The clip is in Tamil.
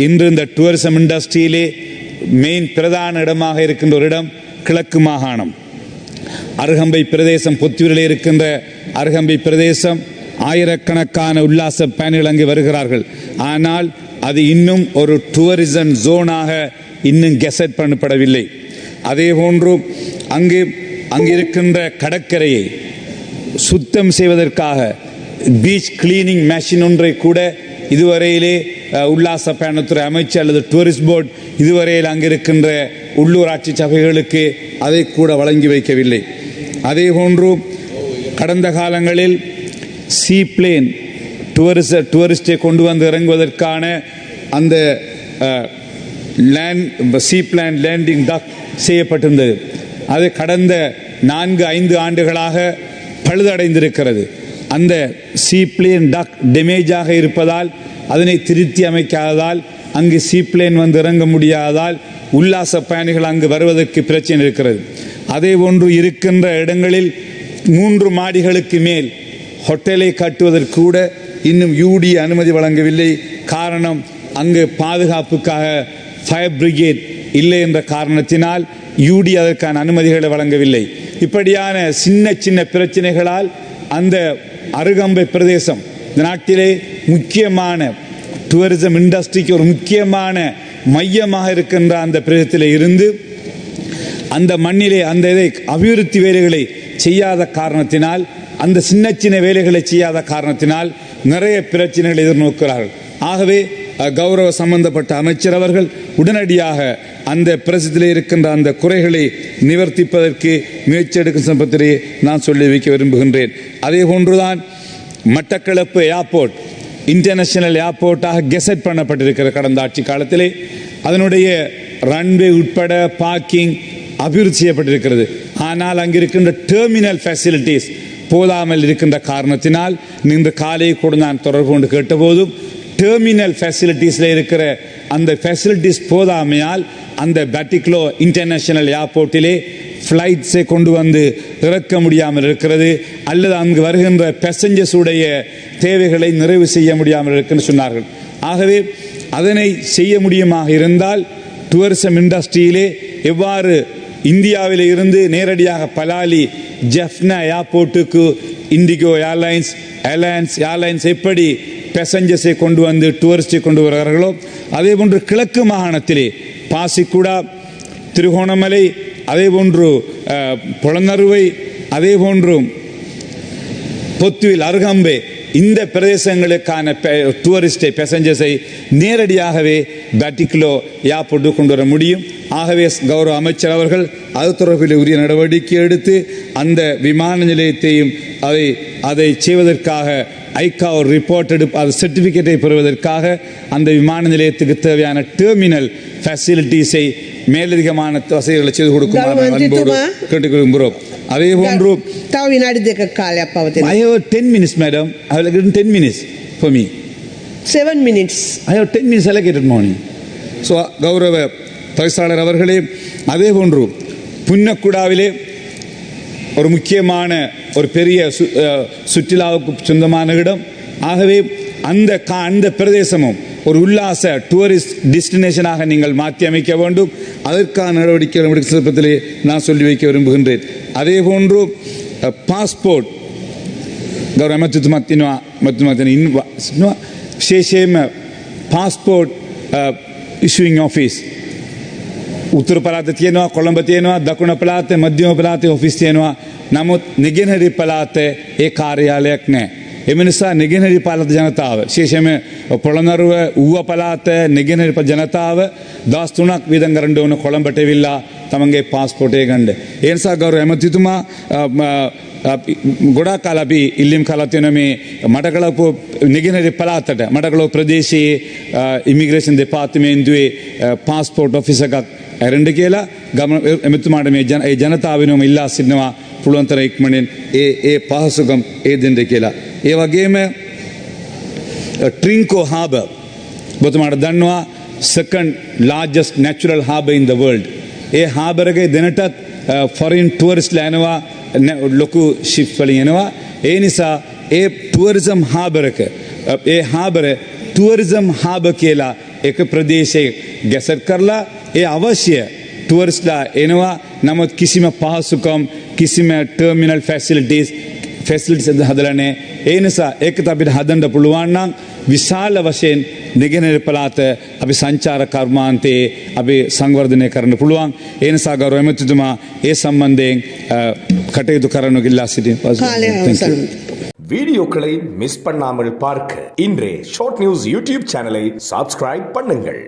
இன்று இந்த டூரிசம் இண்டஸ்ட்ரியிலே மெயின் பிரதான இடமாக இருக்கின்ற ஒரு இடம் கிழக்கு மாகாணம். அருகம்பை பிரதேசம், பொத்தியூரில் இருக்கின்ற அருகம்பை பிரதேசம் ஆயிரக்கணக்கான உல்லாச பயணிகள் அங்கு வருகிறார்கள். ஆனால் அது இன்னும் ஒரு டூரிசம் ஜோனாக இன்னும் கெசட் பண்ணப்படவில்லை. அதே போன்று அங்கு இருக்கின்ற கடற்கரையை சுத்தம் செய்வதற்காக பீச் கிளீனிங் மெஷின் ஒன்றை கூட இதுவரையிலே உல்லாச பயணத்துறை அமைச்சு அல்லது டூரிஸ்ட் போர்டு இதுவரையில் அங்கிருக்கின்ற உள்ளூராட்சி சபைகளுக்கு அதை கூட வழங்கி வைக்கவில்லை. அதே போன்று கடந்த காலங்களில் சீ பிளேன் டூரிஸ்டை கொண்டு வந்து இறங்குவதற்கான அந்த சீ பிளேன் லேண்டிங் டக் செய்யப்பட்டிருந்தது. அது கடந்த 4-5 ஆண்டுகளாக பழுதடைந்திருக்கிறது. அந்த சீ பிளேன் டக் டேமேஜாக இருப்பதால் அதனை திருத்தி அமைக்காததால் அங்கு சீ பிளேன் வந்து இறங்க முடியாததால் உல்லாச பயணிகள் அங்கு வருவதற்கு பிரச்சனை இருக்கிறது. அதே போன்று இருக்கின்ற இடங்களில் 3 மாடிகளுக்கு மேல் ஹோட்டலை கட்டுவதற்கு கூட இன்னும் யூடி அனுமதி வழங்கவில்லை. காரணம், அங்கு பாதுகாப்புக்காக ஃபயர் பிரிகேட் இல்லை என்ற காரணத்தினால் யூடி அதற்கான அனுமதிகளை வழங்கவில்லை. இப்படியான சின்ன சின்ன பிரச்சனைகளால் அந்த அருகம்பை பிரதேசம் இந்த நாட்டிலே முக்கியமான டூரிசம் இண்டஸ்ட்ரிக்கு ஒரு முக்கியமான மையமாக இருக்கின்ற அந்த பிரதேசத்திலே இருந்து அந்த மண்ணிலே அந்த இதை அபிவிருத்தி வேலைகளை செய்யாத காரணத்தினால், அந்த சின்ன சின்ன வேலைகளை செய்யாத காரணத்தினால் நிறைய பிரச்சனைகளை எதிர்நோக்கிறார்கள். ஆகவே கௌரவ சம்பந்தப்பட்ட அமைச்சர் அவர்கள் உடனடியாக அந்த பிரதேசத்தில் இருக்கின்ற அந்த குறைகளை நிவர்த்திப்பதற்கு முயற்சி எடுக்கும் சம்பத்திலே நான் சொல்லி வைக்க விரும்புகின்றேன். அதே போன்றுதான் மட்டக்களப்பு ஏர்போர்ட் இன்டர்நேஷனல் ஏர்போர்ட்டாக கெசட் பண்ணப்பட்டிருக்கிற கடந்த ஆட்சி காலத்திலே அதனுடைய ரன்வே உட்பட பார்க்கிங் அபிவிருத்தி செய்யப்பட்டிருக்கிறது. ஆனால் அங்கிருக்கின்ற டெர்மினல் ஃபெசிலிட்டிஸ் போதாமல் இருக்கின்ற காரணத்தினால் இன்று காலை கூட நான் தொடர்பு கொண்டு கேட்டபோதும் டெர்மினல் ஃபெசிலிட்டிஸில் இருக்கிற அந்த ஃபெசிலிட்டிஸ் போதாமையால் அந்த பேட்டிக்லோ இன்டர்நேஷனல் ஏர்போர்ட்டிலே ஃப்ளைட்ஸை கொண்டு வந்து இறக்க முடியாமல் இருக்கிறது, அல்லது அங்கு வருகின்ற பேசஞ்சர்ஸ் உடைய தேவைகளை நிறைவு செய்ய முடியாமல் இருக்குன்னு சொன்னார்கள். ஆகவே அதனை செய்ய முடியுமாக இருந்தால் டூரிசம் இண்டஸ்ட்ரியிலே எவ்வாறு இந்தியாவில் இருந்து நேரடியாக பலாலி ஜெஃப்னா ஏர்போர்ட்டுக்கு இண்டிகோ ஏர்லைன்ஸ் எப்படி பேசஞ்சர்ஸை கொண்டு வந்து டூரிஸ்டை கொண்டு வருகிறார்களோ அதே போன்று கிழக்கு மாகாணத்திலே பாசிக்குடா, திருகோணமலை, அதே போன்று பொலனறுவை, அதே போன்று பொத்துவில், அருகம்பே இந்த பிரதேசங்களுக்கான டூரிஸ்டை பேசஞ்சர்ஸை நேரடியாகவே பேட்டிக்லோ ஏர்போர்ட்டு கொண்டு வர முடியும். ஆகவே கௌரவ அமைச்சர் அவர்கள் அது தொடர்பில் உரிய நடவடிக்கை எடுத்து அந்த விமான நிலையத்தையும் அதை செய்வதற்காக ஐக்கா ஒரு ரிப்போர்ட் அது சர்டிஃபிகேட்டை பெறுவதற்காக அந்த விமான நிலையத்துக்கு தேவையான டெர்மினல் ஃபெசிலிட்டிஸை மேலதிகமான வசதிகளை செய்து கொடுக்குமாறு கேட்டுக் விரும்புகிறோம். அதே போன்று I have 10 minutes, madam. I have given 10 minutes for me. 7 minutes. I have 10 minutes allocated morning. So, கௌரவ தவிசாளர் அவர்களே, அதே போன்று புன்னக்குடாவிலே ஒரு முக்கியமான ஒரு பெரிய சுற்றுலாவுக்கு சொந்தமான இடம். ஆகவே அந்த பிரதேசமும் ஒரு உல்லாச டூரிஸ்ட் டெஸ்டினேஷனாக நீங்கள் மாற்றி அமைக்க வேண்டும். அதற்கான நடவடிக்கைகள் சந்தர்ப்பத்திலே நான் சொல்லி வைக்க விரும்புகின்றேன். அதே போன்று பாஸ்போர்ட் ගෞරව ඇමතිතුමත් ඉන්නවා විශේෂයෙන්ම පාස්පෝර්ට් ඉෂුවිං ඔෆිස් උතුරු පළාතේ තියෙනවා, කොළඹ තියෙනවා, දකුණු පළාතේ, මධ්‍යම පළාතේ ඔෆිස් තියෙනවා. නමුත් නිගෙනහිර පළාතේ ඒ කාර්යාලයක් නැහැ. එම නිසා නිගෙනහිර පළාත ජනතාව විශේෂයෙන්ම පොළොන්නරුව ඌව පළාත නිගෙනහිර ජනතාව දවස් 3ක් විදන් ගන්න ඕන කොළඹට එවිලා තමන්ගේ පාස්පෝර්ට් එක ගන්න. ඒ නිසා ගෞරව ඇමතිතුමා ගොඩාක් කාල අපි ඉල්ලීම් කළා තියෙන මේ මඩකලපුව නිගෙනහිර පළාතට මඩකලපුව ප්‍රදේශයේ ඉමිග්‍රේෂන් දෙපාර්තමේන්තුවේ පාස්පෝර්ට් ඔෆිස් එකක් ඇරෙන්න කියලා එමෙතුමාට මේ ජනතාව වෙනුවම ඉල්ලා සිටිනවා පුළුවන් තරම් ඉක්මනින් ඒ පහසුකම් දෙන්න කියලා. ඒ වගේම ට්‍රින්කෝ හාබර් ඔබතුමාට දන්නවා second largest natural harbour in the world. A harbour එකේ දෙනටත් foreign tourist ලෑනවා ලොකු ශිප් වලින් එනවා. ඒ නිසා ඒ ටූරිසම් හාබර් එක ඒ හාබර් ටුවරිසම් හාබ කියලා එක ප්‍රදේශයේ ගැසට් කරලා ඒ අවශ්‍ය ටුවරිස්ට්ලා එනවා. නමුත් කිසිම පහසුකම් කිසිම ටර්මිනල් ෆැසිලිටිස් හදලා නැහැ. ඒ නිසා ඒකත් අපිට හදන්න පුළුවන් නම් විශාල වශයෙන් නෙගෙනහිර පළාත අපි සංචාර කර්මාන්තයේ අපි සංවර්ධනය කරන්න පුළුවන්. ඒ නිසා ගෞරව ඇමතිතුමා ඒ සම්බන්ධයෙන් කටයුතු කරන්න ඉල්ලා සිටිනවා. කාලය අවසන්. வீடியோக்களை மிஸ் பண்ணாமல் பார்க்க இன்றே ஷார்ட் நியூஸ் யூடியூப் சேனலை சப்ஸ்கிரைப் பண்ணுங்கள்.